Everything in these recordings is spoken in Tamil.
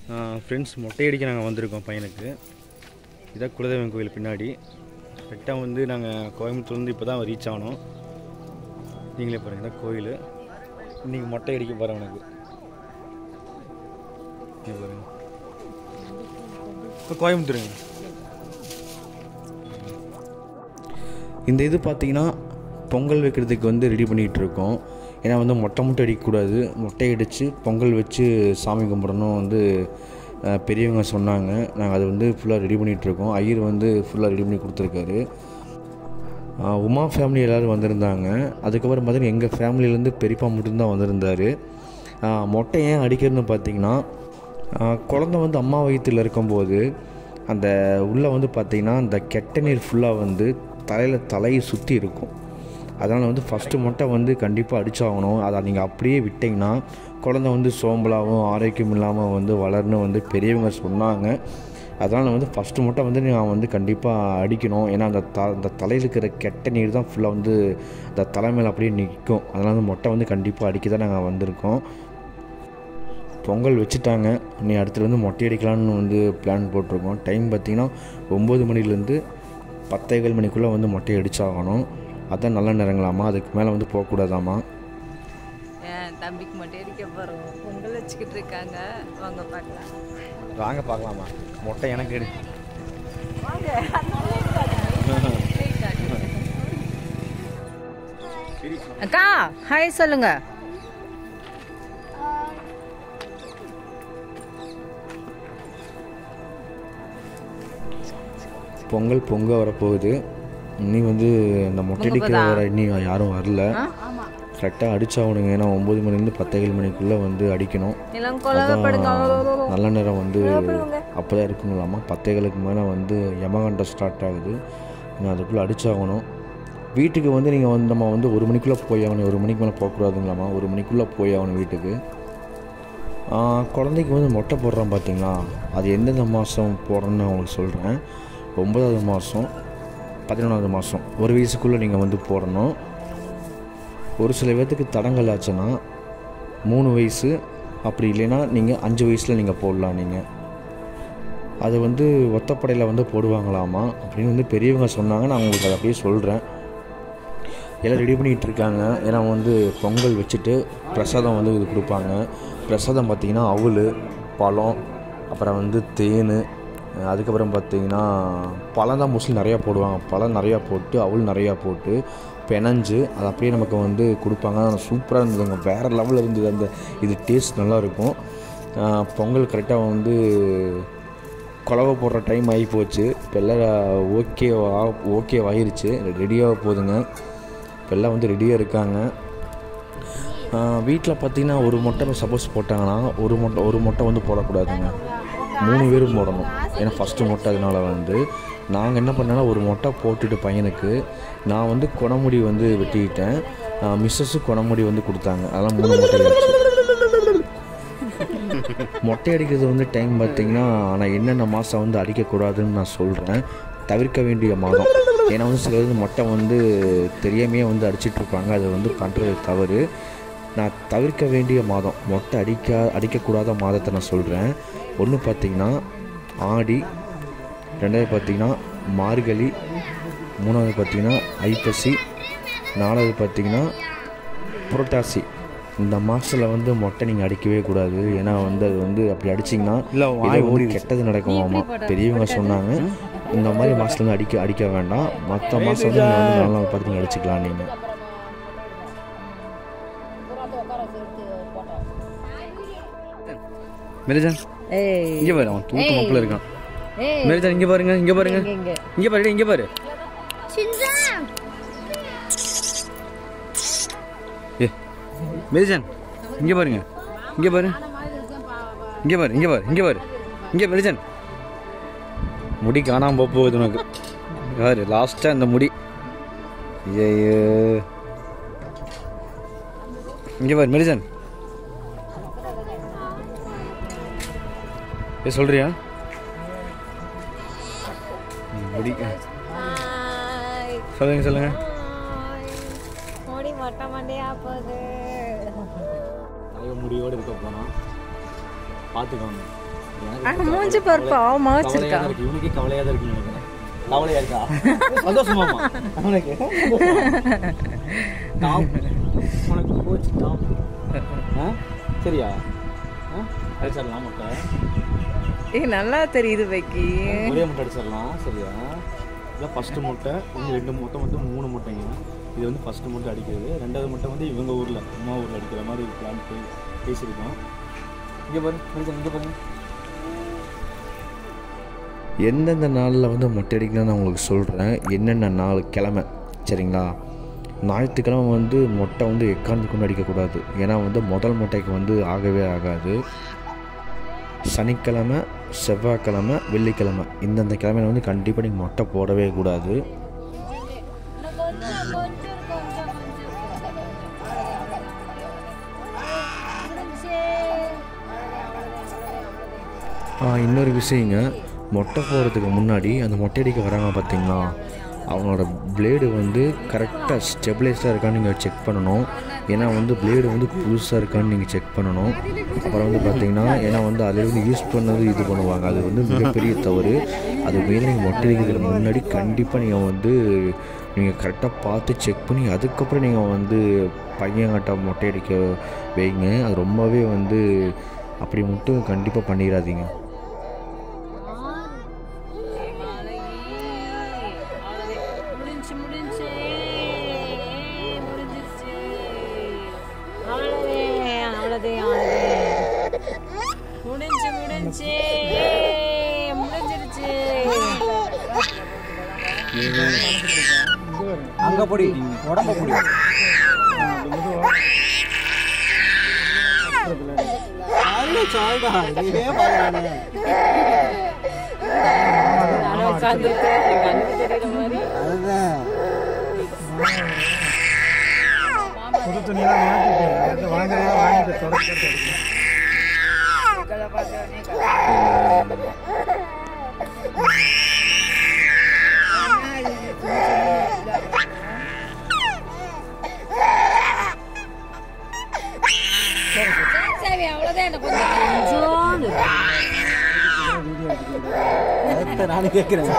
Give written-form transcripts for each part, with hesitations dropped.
ஃப்ரெண்ட்ஸ் மொட்டை அடிக்க நாங்கள் வந்திருக்கோம் பையனுக்கு. இதான் குலதெய்வம் கோயில் பின்னாடி. கரெக்டாக வந்து நாங்கள் கோயம்புத்தூர்லேருந்து இப்போ தான் ரீச் ஆனோம். நீங்களே பாருங்கள், இதான் கோயில். இன்றைக்கி மொட்டை அடிக்க போகிறேன் எனக்கு. நீங்கள் பாருங்கள், இப்போ கோயம்புத்தூருங்க. இந்த இது பார்த்திங்கன்னா பொங்கல் வைக்கிறதுக்கு வந்து ரெடி பண்ணிகிட்ருக்கோம். ஏன்னா வந்து மொட்டை அடிக்கக்கூடாது, மொட்டை அடித்து பொங்கல் வச்சு சாமி கும்பிடணும் வந்து பெரியவங்க சொன்னாங்க. நாங்கள் அதை வந்து ஃபுல்லாக ரெடி பண்ணிகிட்ருக்கோம். ஐயர் வந்து ஃபுல்லாக ரெடி பண்ணி கொடுத்துருக்காரு. உமா ஃபேமிலி எல்லோரும் வந்திருந்தாங்க. அதுக்கப்புறம் பார்த்திங்கன்னா எங்கள் ஃபேமிலியிலேருந்து பெரியப்பா மட்டும்தான் வந்திருந்தார். மொட்டை ஏன் அடிக்கிறதுன்னு பார்த்திங்கன்னா, குழந்தை வந்து அம்மா வயிற்றில் இருக்கும்போது அந்த உள்ளே வந்து பார்த்திங்கன்னா அந்த கெட்ட நீர் ஃபுல்லாக வந்து தலையை சுற்றி இருக்கும். அதனால் வந்து ஃபஸ்ட்டு மொட்டை வந்து கண்டிப்பாக அடித்தாகணும். அதை நீங்கள் அப்படியே விட்டிங்கன்னா குழந்தை வந்து சோம்பலாகவும் ஆரோக்கியம் இல்லாமல் வந்து வளரணும் வந்து பெரியவங்க சொன்னாங்க. அதனால் வந்து ஃபஸ்ட்டு மொட்டை வந்து நான் வந்து கண்டிப்பாக அடிக்கணும். ஏன்னா அந்த தலையில் இருக்கிற கெட்ட நீர் தான் ஃபுல்லாக வந்து அந்த தலை மேலே அப்படியே நிற்கும். அதனால் வந்து மொட்டை வந்து கண்டிப்பாக அடிக்க தான் நாங்கள் வந்திருக்கோம். பொங்கல் வச்சுட்டாங்க. நீ அடுத்து வந்து மொட்டை அடிக்கலான்னு வந்து பிளான் போட்டிருக்கோம். டைம் பார்த்திங்கன்னா 9 மணிலேருந்து 10:15 மணிக்குள்ளே வந்து மொட்டை அடித்தாகணும். அதான் நல்ல நேரங்களாமா, அதுக்கு மேலே வந்து போகக்கூடாதாமா. தம்பிக்கு மொட்டை அடிக்க போகிறோம். பொங்கல் வச்சுக்கிட்டு இருக்காங்க, வாங்க பார்க்கலாம். வாங்க பார்க்கலாமா? மொட்டை எனக்கு எடு. அக்கா ஹாய் சொல்லுங்க. பொங்க வரப்போகுது. இன்னி வந்து இந்த மொட்டை அடிக்க வர இன்னும் யாரும் வரல. கரெக்டாக அடிச்சாகணுங்க. ஏன்னா 9 மணிலேருந்து 10:15 மணிக்குள்ளே வந்து அடிக்கணும். நல்ல நேரம் வந்து அப்போ தான் இருக்குங்களாமா. 10:15க்கு மேலே வந்து யமகண்டம் ஸ்டார்ட் ஆகுது. இன்னும் அதுக்குள்ளே அடிச்சாகணும். வீட்டுக்கு வந்து நீங்கள் வந்து நம்ம வந்து 1 மணிக்குள்ளே போய் ஆகணும். 1 மணிக்கு மேலே போகக்கூடாதுங்களாமா. 1 மணிக்குள்ளே போய் ஆகணும் வீட்டுக்கு. குழந்தைக்கு வந்து மொட்டை போடுறோம் பார்த்திங்களா, அது எந்தெந்த மாதம் போடுறோன்னு நான் உங்களுக்கு சொல்கிறேன். 9வது மாதம், 11வது மாதம், 1 வயசுக்குள்ளே நீங்கள் வந்து போடணும். ஒரு சில பேர்த்துக்கு தடங்கள் ஆச்சுன்னா 3 வயசு, அப்படி இல்லைன்னா நீங்கள் 5 வயசில் நீங்கள் போடலாம். நீங்கள் அது வந்து ஒத்தப்படையில் வந்து போடுவாங்களாமா அப்படின்னு வந்து பெரியவங்க சொன்னாங்க. நான் உங்களுக்கு அதை அப்படியே சொல்கிறேன். எல்லாம் ரெடி பண்ணிகிட்டு இருக்காங்க. ஏன்னா வந்து பொங்கல் வச்சுட்டு பிரசாதம் வந்து இது கொடுப்பாங்க. பிரசாதம் பார்த்திங்கன்னா அவல், பழம், அப்புறம் வந்து தேன், அதுக்கப்புறம் பார்த்திங்கன்னா பழம் தான் மோஸ்ட்லி நிறையா போடுவாங்க. பழம் நிறையா போட்டு அவல் நிறையா போட்டு பெனஞ்சு அது அப்படியே நமக்கு வந்து கொடுப்பாங்க. சூப்பராக இருந்ததுங்க, வேறு லெவலில் இருந்தது. அந்த இது டேஸ்ட் நல்லாயிருக்கும். பொங்கல் கரெக்டாக வந்து குழவை போடுற டைம் ஆகி போச்சு. இப்போ எல்லாம் ஓகே ஆகிருச்சு, ரெடியாக போகுதுங்க. இப்போ எல்லாம் வந்து ரெடியாக இருக்காங்க. வீட்டில் பார்த்திங்கன்னா ஒரு மொட்டை சப்போஸ் போட்டாங்கன்னா ஒரு மொட்டை வந்து போடக்கூடாதுங்க, 3 பேரும் போடணும். ஏன்னா ஃபஸ்ட்டு மொட்டை. அதனால் வந்து நாங்கள் என்ன பண்ணோன்னா ஒரு மொட்டை போட்டுட்டு பையனுக்கு நான் வந்து கொணமுடி வந்து வெட்டிக்கிட்டேன். மிஸ்ஸஸு கொணமுடி வந்து கொடுத்தாங்க. அதெல்லாம் 3 மொட்டை ஆச்சு. மொட்டை அடிக்கிறது வந்து டைம் பார்த்திங்கன்னா ஆனால் என்னென்ன மாதம் வந்து அடிக்கக்கூடாதுன்னு நான் சொல்கிறேன். தவிர்க்க வேண்டிய மாதம். ஏன்னா வந்து சில வந்து மொட்டை வந்து தெரியாமையே வந்து அடிச்சிட்ருப்பாங்க. அது வந்து பண்ணுறது தவறு. நான் தவிர்க்க வேண்டிய மாதம், மொட்டை அடிக்கக்கூடாத மாதத்தை நான் சொல்கிறேன். ஒன்று பார்த்திங்கன்னா ஆடி, 2வது பார்த்திங்கன்னா மார்கழி, 3வது பார்த்திங்கன்னா ஐப்பசி, 4வது பார்த்திங்கன்னா புரட்டாசி. இந்த மாதத்தில் வந்து மொட்டை நீங்கள் அடிக்கவே கூடாது. ஏன்னா வந்து அது வந்து அப்படி அடிச்சிங்கன்னா இல்லை கெட்டது நடக்குமாமா. பெரியவங்க சொன்னாங்க இந்த மாதிரி மாதத்துல வந்து அடிக்க வேண்டாம். மற்ற மாதம் வந்து நீங்கள் வந்து 4 நாள் பார்த்து நீங்கள் அடிச்சுக்கலாம். நீங்கள் மெரிஜான் இங்கே பாரு, அவன் தூக்க மப்பில் இருக்கான். மெரிஜான் இங்கே பாருங்க, இங்கே பாருங்க, இங்கே பாரு, இங்கே பாரு. ஏ மெரிஜான் இங்கே பாருங்க, இங்கே பாரு, இங்கே பாரு, இங்கே பாரு, இங்கே பாரு, இங்கே மெரிஜான். முடி காணாமல் போகுது உனக்கு. யாரு லாஸ்ட்டாக இந்த முடி? ஐயோ இங்கே பாரு மெரிஜான். சொல்றியா? முடி சொல்லுங்க. முடி மொட்டை மண்டையா போகுது. முடியோடு இருக்க போனால் பார்த்துக்கோங்க. மூஞ்சி பாரு பாவமா வச்சிருக்கா. இவனுக்கே கவலையாக தான் இருக்குன்னு நினைக்கிறேன். கவலையா இருக்கா? சந்தோஷமாமா அவனுக்கு உனக்கு போச்சு டாப். சரியா அடிச்சிடலாம் முட்டை. நல்லா தெரியுது வைக்கி. ஒரே முட்டை அடிச்சிடலாம். சரியா? இதான் ஃபஸ்ட்டு முட்டை. இன்னும் 2 முட்டை மட்டும் 3 முட்டைங்க. இது வந்து ஃபஸ்ட்டு முட்டை அடிக்கிறது. 2வது முட்டை வந்து இவங்க ஊரில் அம்மா ஊரில் அடிக்கிற மாதிரி பிளான் பேசியிருக்கோம். இங்கே பாருங்க, இங்கே பாருங்க. எந்தெந்த நாளில் வந்து மொட்டை அடிக்கலாம்னு நான் உங்களுக்கு சொல்கிறேன். என்னென்ன நாள் கிழமை சரிங்களா? ஞாயிற்றுக்கிழமை வந்து மொட்டை வந்து எக்காந்து கொண்டு அடிக்கக்கூடாது. ஏன்னா வந்து முதல் மொட்டைக்கு வந்து ஆகவே ஆகாது. சனிக்கிழமை, செவ்வாய்க்கிழமை, வெள்ளிக்கிழமை இந்தந்த கிழமையில வந்து கண்டிப்பாக நீங்கள் மொட்டை போடவே கூடாது. இன்னொரு விஷயங்க, மொட்டை போடுறதுக்கு முன்னாடி அந்த மொட்டை அடிக்க வராங்க பார்த்தீங்களா, அவங்களோட பிளேடு வந்து கரெக்டாக ஸ்டெபிளைஸாக இருக்கான்னு நீங்கள் செக் பண்ணணும். ஏன்னா வந்து பிளேடு வந்து புதுசாக இருக்கான்னு நீங்கள் செக் பண்ணணும். அப்புறம் வந்து பார்த்தீங்கன்னா ஏன்னா வந்து அதில் வந்து யூஸ் பண்ணது இது பண்ணுவாங்க, அது வந்து மிகப்பெரிய தவறு. அது மீறி நீங்கள் மொட்டை அடிக்கிறதுக்கு முன்னாடி கண்டிப்பாக நீங்கள் கரெக்டாக பார்த்து செக் பண்ணி அதுக்கப்புறம் நீங்கள் வந்து பையன்கிட்ட மொட்டை அடிக்க வைங்க. அது ரொம்பவே வந்து அப்படி மட்டும் கண்டிப்பாக பண்ணிடாதீங்க. அங்க போடி உடம்ப போடி. புது துணியெல்லாம் மாட்டிட்டு வாங்கிட்டு தொடர்ந்து நானும் கேட்கிறேன்.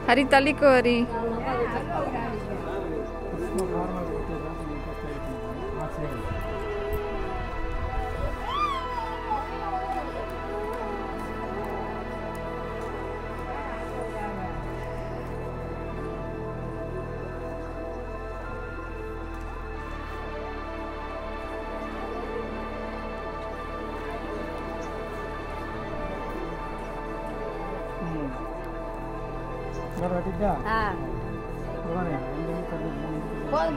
ஹரி தள்ளிக்கோ ஹரி.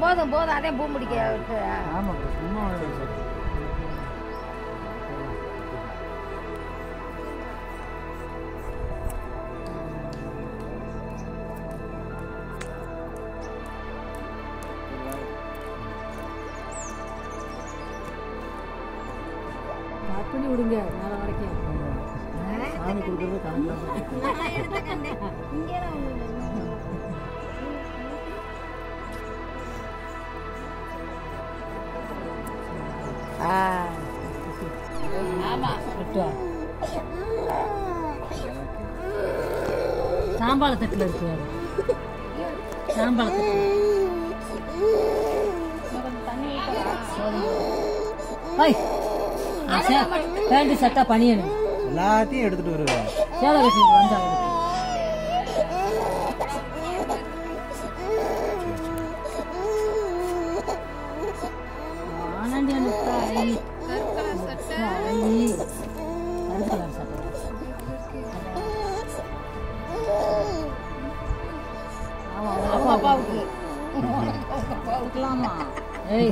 போதும் போதும் அதே பூ முடிக்க. பண்ணி விடுங்க நாளை வரைக்கும். சாமி கொடுக்கறது கணக்கு. சாம்பாள தட்டில் இருக்கு. சாம்பாள பேண்ட் சட்டா பணியணும் எல்லாத்தையும் எடுத்துட்டு வருவேன். சேலை கட்டிட்டு வந்தாங்க.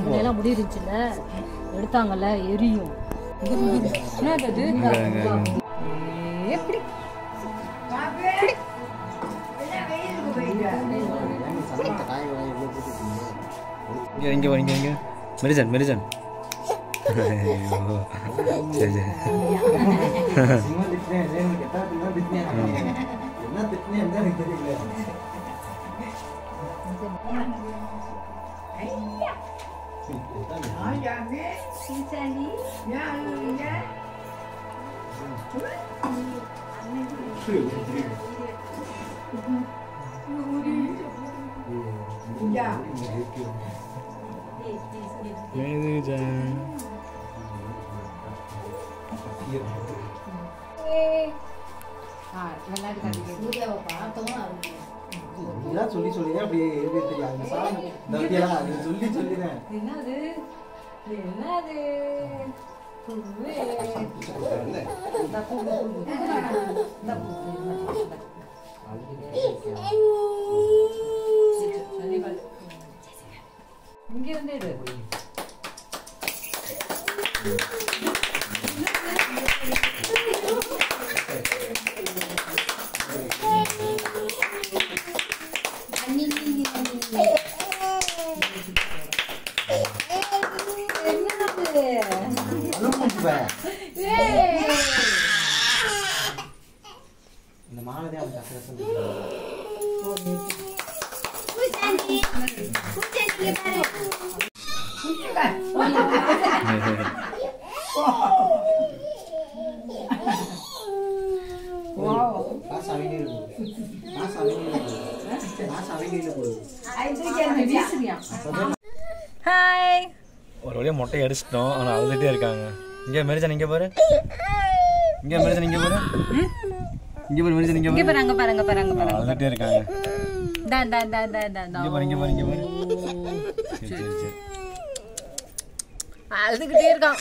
இதெல்லாம் முடியிருச்சுல எடுத்தாங்கல்ல எரியும். இங்க மெரிஜன் சரி சரி சொல்லி சொல்லிதான் அப்படியே தெரியாது சொல்லி சொல்லிதான் என்னது என்னது இங்க வந்து இந்த மாலதே அவன் கசகசம் ஹாய். ஒரு வழியாக மொட்டையை அடிச்சிட்டோம், ஆனால் அழுதுகிட்டே இருக்காங்க. இங்கே மெரிஜன் இங்கே பாரு, இங்கே மெரிஜன் இங்கே பாரு, இங்கே பாரு மெரிஜன் இங்கே இங்க பாரு, பாருங்க பாருங்க பாருங்க பாருங்க. அழுதுகிட்டே இருக்காங்க. டா டா டா டா டா. இங்கே பாரு இங்கே பாரு இங்கே பாரு. சரி சரி சரி. அழுதுகிட்டே இருக்கான்.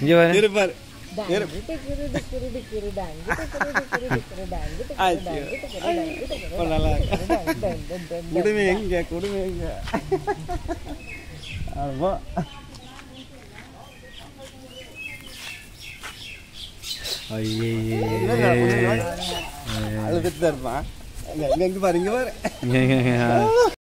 இங்கே பாரு குடுமை எங்க குடுமை எங்க ஆமா அழுதுட்டு தான் இருப்பான். எங்க பாரு இங்க பாரு.